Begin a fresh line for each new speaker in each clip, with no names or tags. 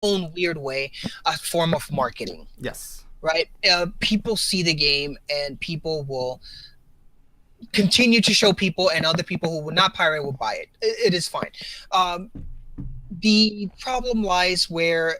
own weird way a form of marketing,
Yes.
right? People see the game and people will continue to show people, and other people who would not pirate will buy it. It is fine. Um, the problem lies where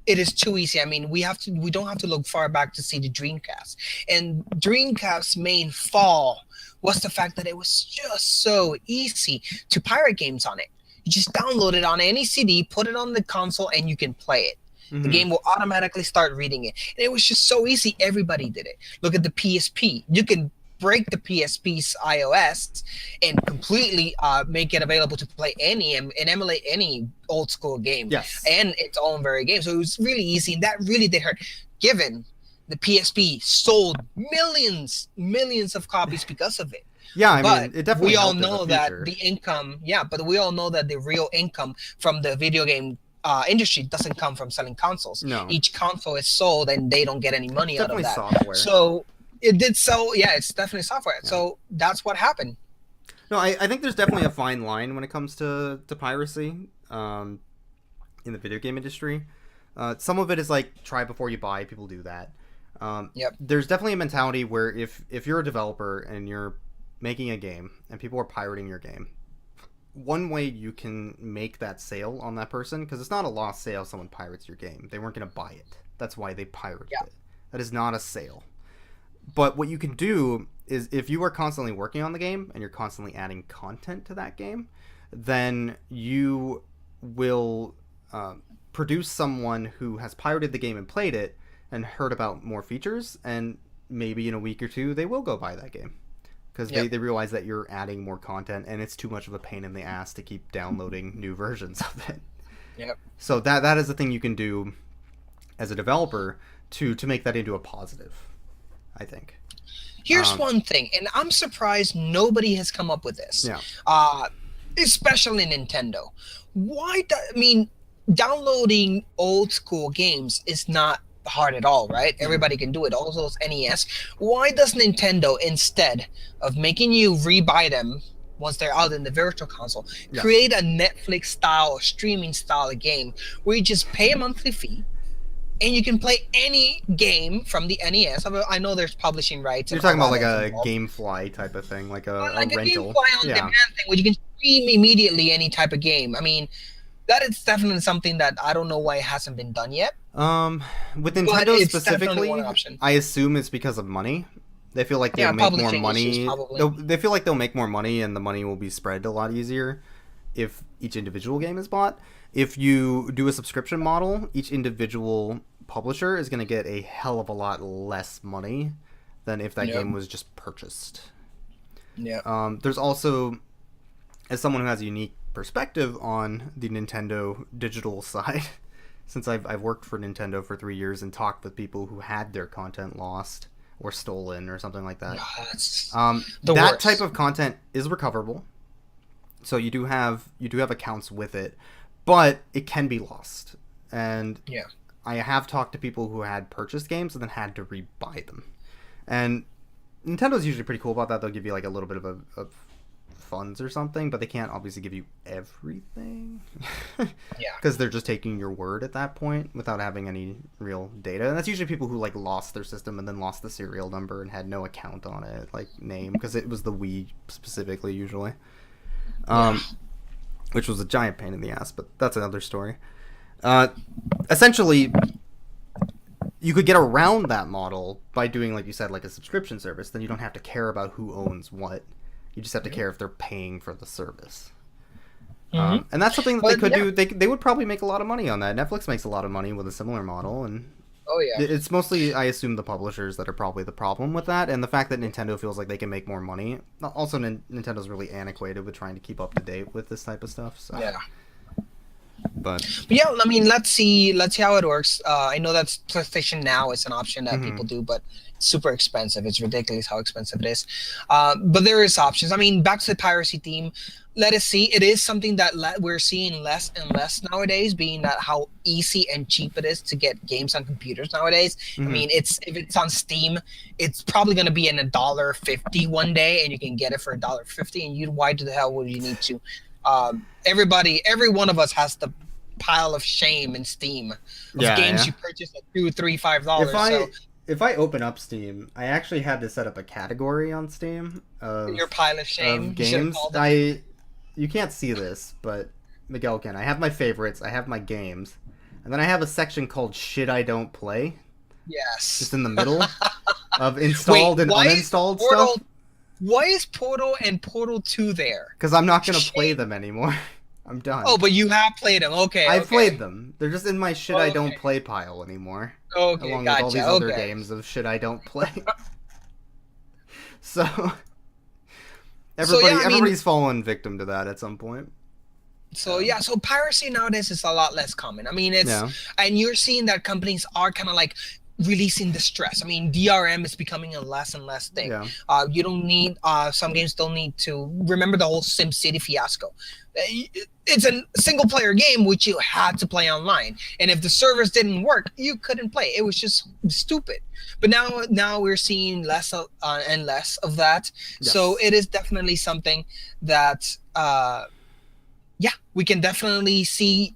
it is too easy. I mean, we don't have to look far back to see the Dreamcast. And Dreamcast's main fall was the fact that it was just so easy to pirate games on it. You just download it on any CD, put it on the console, and you can play it. The
Hmm.
game will automatically start reading it. And it was just so easy. Everybody did it. Look at the PSP. You can break the PSP's iOS and completely make it available to play any and emulate any old school game
Yes.
and its own very game. So it was really easy, and that really did hurt. Given the PSP sold millions of copies because of it.
Yeah, I
But
mean, it definitely
we all
helped as a
know that
feature.
the income, yeah, but we all know that the real income from the video game industry doesn't come from selling consoles.
No,
Each console is sold and they don't get any
it's
money out of
definitely
that.
software.
So it did sell, yeah, it's definitely software.
Yeah.
So that's what happened.
No, I think there's definitely a fine line when it comes to piracy in the video game industry. Some of it is like try before you buy. People do that.
Yep.
There's definitely a mentality where if you're a developer and you're making a game and people are pirating your game, one way you can make that sale on that person, because it's not a lost sale if someone pirates your game. They weren't going to buy it. That's why they pirated
Yeah.
it. That is not a sale. But what you can do is if you are constantly working on the game and you're constantly adding content to that game, then you will produce someone who has pirated the game and played it and heard about more features, and maybe in a week or two they will go buy that game because
Yep.
they realize that you're adding more content and it's too much of a pain in the ass to keep downloading new versions of it.
Yep.
So that is the thing you can do as a developer to make that into a positive, I think.
Here's
Um,
one thing, and I'm surprised nobody has come up with this,
yeah.
uh, especially Nintendo. I mean, downloading old school games is not hard at all, right?
Mhm.
Everybody can do it. Also, those NES. Why does Nintendo, instead of making you rebuy them once they're out in the virtual console,
Yes.
create a Netflix style or streaming style of game where you just pay a monthly fee and you can play any game from the NES. I know there's publishing rights
You're
and
talking
all
about like
that
a
involved.
GameFly type of thing, like a
Like a
rental.
GameFly on
Yeah.
demand thing where you can stream immediately any type of game. I mean, that is definitely something that I don't know why it hasn't been done yet,
Um, with
but
Nintendo
it's definitely one
specifically,
option.
I assume it's because of money. They feel like they'll
Yeah,
make more
publishing issues
money.
probably.
They feel like they'll make more money, and the money will be spread a lot easier if each individual game is bought. If you do a subscription model, each individual publisher is going to get a hell of a lot less money than if that
Yep.
game was just purchased.
Yeah.
There's also, as someone who has a unique perspective on the Nintendo digital side, since I've worked for Nintendo for 3 years and talked with people who had their content lost or stolen or something like that.
That's the
That
worst.
type of content is recoverable, so you do have accounts with it, but it can be lost. And
Yeah.
I have talked to people who had purchased games and then had to rebuy them, and Nintendo's usually pretty cool about that. They'll give you like a little bit of funds or something, but they can't obviously give you everything
Yeah.
because they're just taking your word at that point without having any real data. And that's usually people who like lost their system and then lost the serial number and had no account on it, like name, because it was the Wii specifically usually, um, which was a giant pain in the ass. But that's another story. Uh, Essentially, you could get around that model by doing, like you said, like a subscription service. Then you don't have to care about who owns what. You just have to care if they're paying for the service. And that's something that they
But
could
yeah.
do. They would probably make a lot of money on that. Netflix makes a lot of money with a similar model, and
Oh yeah.
it's mostly, I assume, the publishers that are probably the problem with that, and the fact that Nintendo feels like they can make more money. Also, Nintendo's really antiquated with trying to keep up to date with this type of stuff. So,
Yeah.
but
But yeah, I mean, let's see how it works. I know that PlayStation Now is an option that
Mhm.
people do, but it's super expensive. It's ridiculous how expensive it is. But there is options. I mean, back to the piracy theme. Let us see. It is something that we're seeing less and less nowadays, being that how easy and cheap it is to get games on computers nowadays. I
Mhm.
mean, if it's on Steam, it's probably going to be in $1.50 one day, and you can get it for $1.50. And why the hell would you need to? Every one of us has the pile of shame in Steam of
Yeah,
games
yeah.
you purchased at $2, $3,
If
$5. So
I open up Steam, I actually had to set up a category on Steam
your pile of shame,
of
you should have
games.
called it.
I You can't see this, but Miguel can. I have my favorites, I have my games, and then I have a section called shit I don't play,
Yes.
just in the middle of
Wait,
installed and
why is
uninstalled
Portal?
stuff
Why is Portal and Portal 2 there?
because I'm not gonna play
Shame.
them anymore. I'm done.
Oh, but you have played them. Okay,
I've played
okay,
them. They're just in my shit I don't
okay,
play pile anymore,
okay.
along with all
Gotcha.
these other
Okay.
games of shit I don't play. So
So yeah, I mean,
everybody's fallen victim to that at some point.
so yeah, so piracy nowadays is a lot less common. I mean, it's
Yeah.
and you're seeing that companies are kind of like releasing distress. I mean, DRM is becoming a less and less thing.
Yeah.
You don't need some games don't need to remember the whole SimCity fiasco. It's a single player game which you had to play online, and if the servers didn't work, you couldn't play. It was just stupid. But now we're seeing less and less of that.
Yes.
So it is definitely something that yeah, we can definitely see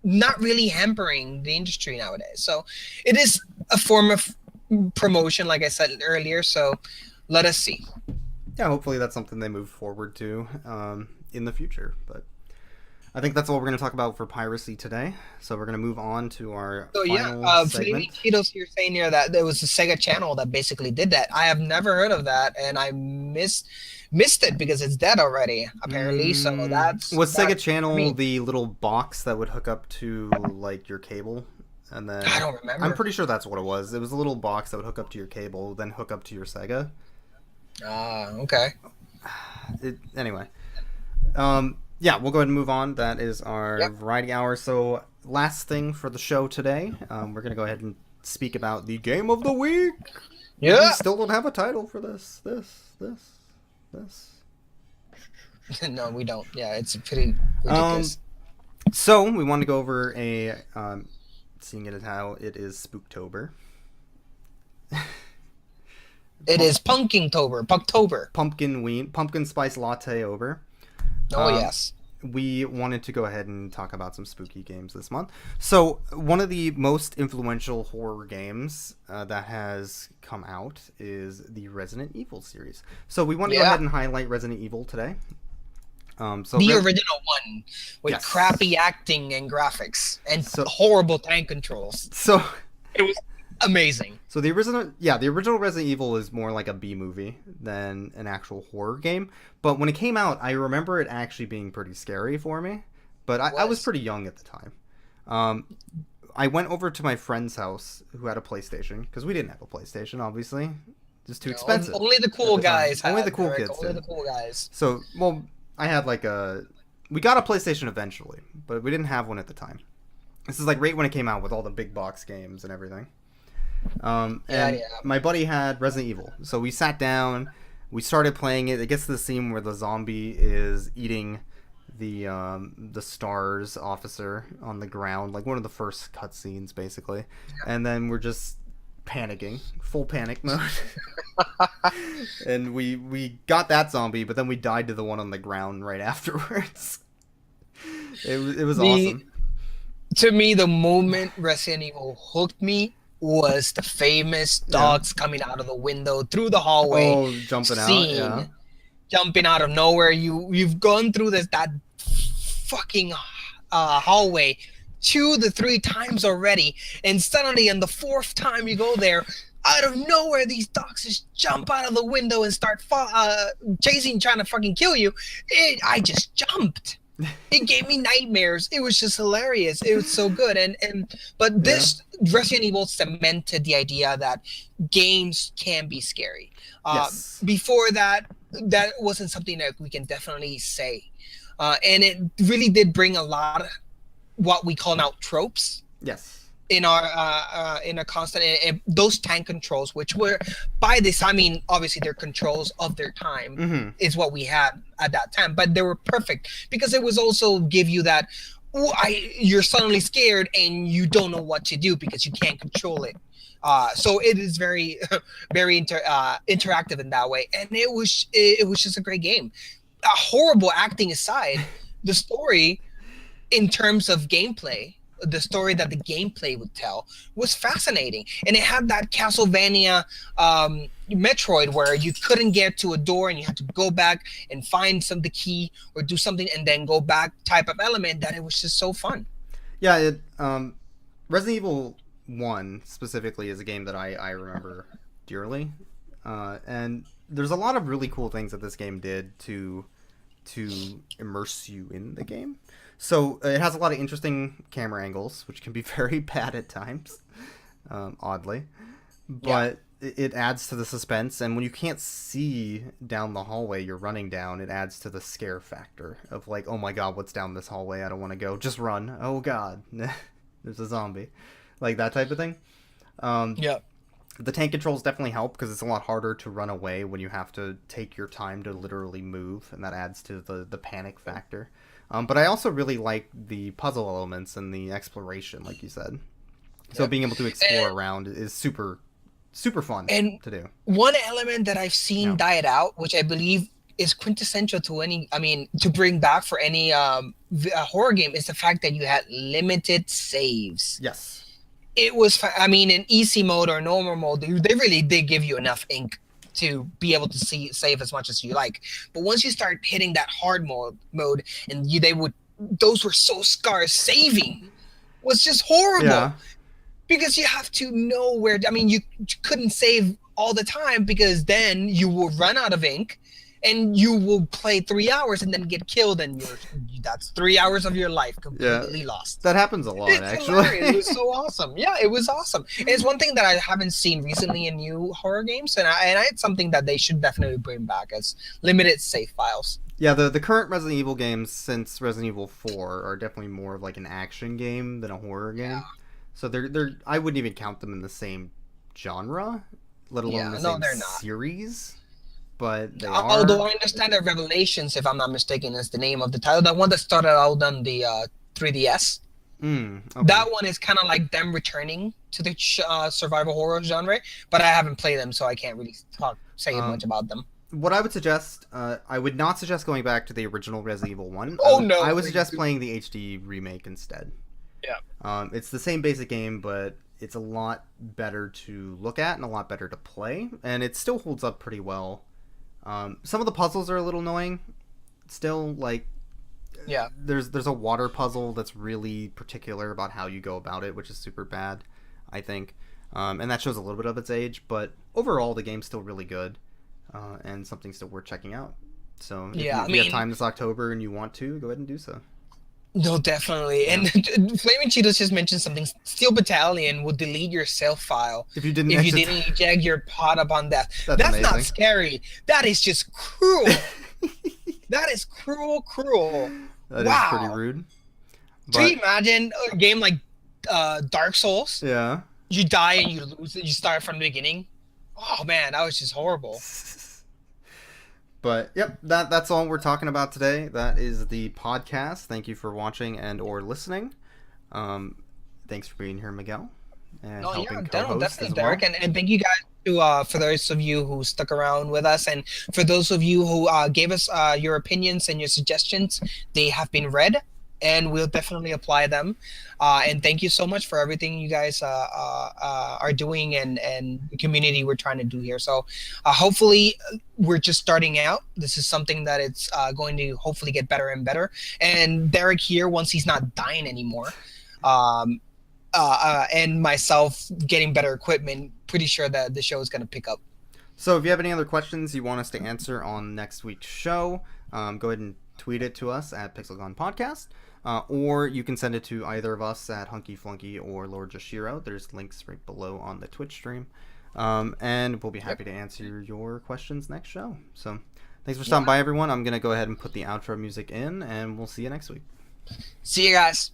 not really hampering the industry nowadays. So it is a form of promotion, like I said earlier. So let us see.
Yeah, hopefully that's something they move forward to in the future. But I think that's all we're going to talk about for piracy today. So we're going to move on to our
So yeah,
final
Flaming
segment.
Cheetos, you're saying here that there was a Sega channel that basically did that. I have never heard of that, and I missed it because it's dead already, apparently. So
Was Sega
that,
Channel
I mean,
the little box that would hook up to like your cable? And then
I don't remember.
I'm pretty sure that's what it was. It was a little box that would hook up to your cable, then hook up to your Sega.
Okay.
Anyway, yeah, we'll go ahead and move on. That is our variety hour. So last thing for the show today, we're gonna go ahead and speak about the game of the week.
Yeah.
We still don't have a title for this.
No, we don't. Yeah, it's pretty ridiculous.
So we want to go over a seeing it as how it is Spooktober.
It is Punktober.
Pumpkin spice latte over.
Oh yes.
We wanted to go ahead and talk about some spooky games this month. So one of the most influential horror games that has come out is the Resident Evil series. So we want to go ahead and highlight Resident Evil today. So
the original one with
Yes.
crappy acting and graphics and
So-
horrible tank controls.
So
It was amazing.
So the original Resident Evil is more like a B movie than an actual horror game. But when it came out, I remember it actually being pretty scary for me. But I was pretty young at the time. I went over to my friend's house who had a PlayStation because we didn't have a PlayStation, obviously, just too expensive.
Only the cool
at the time.
guys.
Only
had,
the cool
Eric,
kids
Only
did.
the cool guys.
So, well, I had we got a PlayStation eventually, but we didn't have one at the time. This is like right when it came out with all the big box games and everything. And my buddy had Resident Evil, so we sat down, we started playing it. It gets to the scene where the zombie is eating the STARS officer on the ground, like one of the first cutscenes, basically. And then we're just panicking, full panic mode. And we got that zombie, but then we died to the one on the ground right afterwards. It was awesome.
To me, the moment Resident Evil hooked me was the famous dogs coming out of the window through the hallway.
Oh, jumping
scene,
out, yeah.
Jumping out of nowhere. You've gone through that fucking hallway 2 to 3 times already, and suddenly on the 4th time you go there, out of nowhere these dogs just jump out of the window and start chasing, trying to fucking kill you. I just jumped. It gave me nightmares. It was just hilarious. It was so good. But this Resident Evil cemented the idea that games can be scary.
Yes.
Before that wasn't something that we can definitely say. And it really did bring a lot of what we call now tropes.
Yes.
In a constant those tank controls, which were by this, I mean, obviously they're controls of their time, is what we had at that time, but they were perfect because it was also give you that you're suddenly scared and you don't know what to do because you can't control it. So it is very very interactive in that way, and it was just a great game. Horrible acting aside, the story in terms of gameplay, the story that the gameplay would tell was fascinating, and it had that Castlevania Metroid where you couldn't get to a door and you had to go back and find the key or do something and then go back type of element that it was just so fun.
Yeah, Resident Evil 1 specifically is a game that I remember dearly. And there's a lot of really cool things that this game did to immerse you in the game. So it has a lot of interesting camera angles, which can be very bad at times, oddly. But it adds to the suspense, and when you can't see down the hallway you're running down, it adds to the scare factor of like, oh my god, what's down this hallway? I don't want to go. Just run. Oh god, there's a zombie. Like that type of thing. The tank controls definitely help because it's a lot harder to run away when you have to take your time to literally move, and that adds to the panic factor. But I also really like the puzzle elements and the exploration, like you said. So being able to explore around is super fun to do.
One element that I've seen died out, which I believe is quintessential to to bring back for any horror game, is the fact that you had limited saves.
Yes.
It was, in easy mode or normal mode, they really did give you enough ink to be able to save as much as you like. But once you start hitting that hard mode, and those were so scarce. Saving was just horrible because you have to know where. You couldn't save all the time because then you will run out of ink. And you will play 3 hours and then get killed, and that's 3 hours of your life completely lost.
That happens a lot, actually.
It was so awesome. Yeah, it was awesome. And it's one thing that I haven't seen recently in new horror games, and it's something that they should definitely bring back as limited save files.
Yeah, the current Resident Evil games since Resident Evil 4 are definitely more of like an action game than a horror game. Yeah. So they're I wouldn't even count them in the same genre, let alone the same series. But they are.
Although I understand that Revelations, if I'm not mistaken, is the name of the title. The one that started out on the 3DS.
Okay.
That one is kind of like them returning to the survival horror genre, but I haven't played them, so I can't really say much about them.
What I would suggest, I would not suggest going back to the original Resident Evil 1.
No.
I would suggest playing the HD remake instead.
Yeah.
It's the same basic game, but it's a lot better to look at and a lot better to play, and it still holds up pretty well. Some of the puzzles are a little annoying still, like there's a water puzzle that's really particular about how you go about it, which is super bad, I think, and that shows a little bit of its age, but overall the game's still really good, and something still worth checking out. So if you have time this October and you want to, go ahead and do so.
No, definitely. And Flaming Cheetos just mentioned something. Steel Battalion will delete your save file if you didn't eject your pod upon death. That's not scary. That is just cruel. That is cruel.
That is pretty rude.
Can you imagine a game like Dark Souls?
Yeah.
You die and you lose it. You start from the beginning. Oh man, that was just horrible.
But that's all we're talking about today. That is the podcast. Thank you for watching and or listening. Thanks for being here, Miguel, and helping co-host
definitely,
as well.
Derek, and thank you guys for those of you who stuck around with us, and for those of you who gave us your opinions and your suggestions. They have been read, and we'll definitely apply them. And thank you so much for everything you guys are doing and the community we're trying to do here. So hopefully we're just starting out. This is something that it's going to hopefully get better and better. And Derek here, once he's not dying anymore, and myself getting better equipment, pretty sure that the show is going to pick up.
So if you have any other questions you want us to answer on next week's show, go ahead and tweet it to us at Pixelgon Podcast. Or you can send it to either of us at Hunky Flunky or Lord Jashiro. There's links right below on the Twitch stream. And we'll be happy to answer your questions next show. So thanks for stopping by, everyone. I'm going to go ahead and put the outro music in, and we'll see you next week.
See you guys.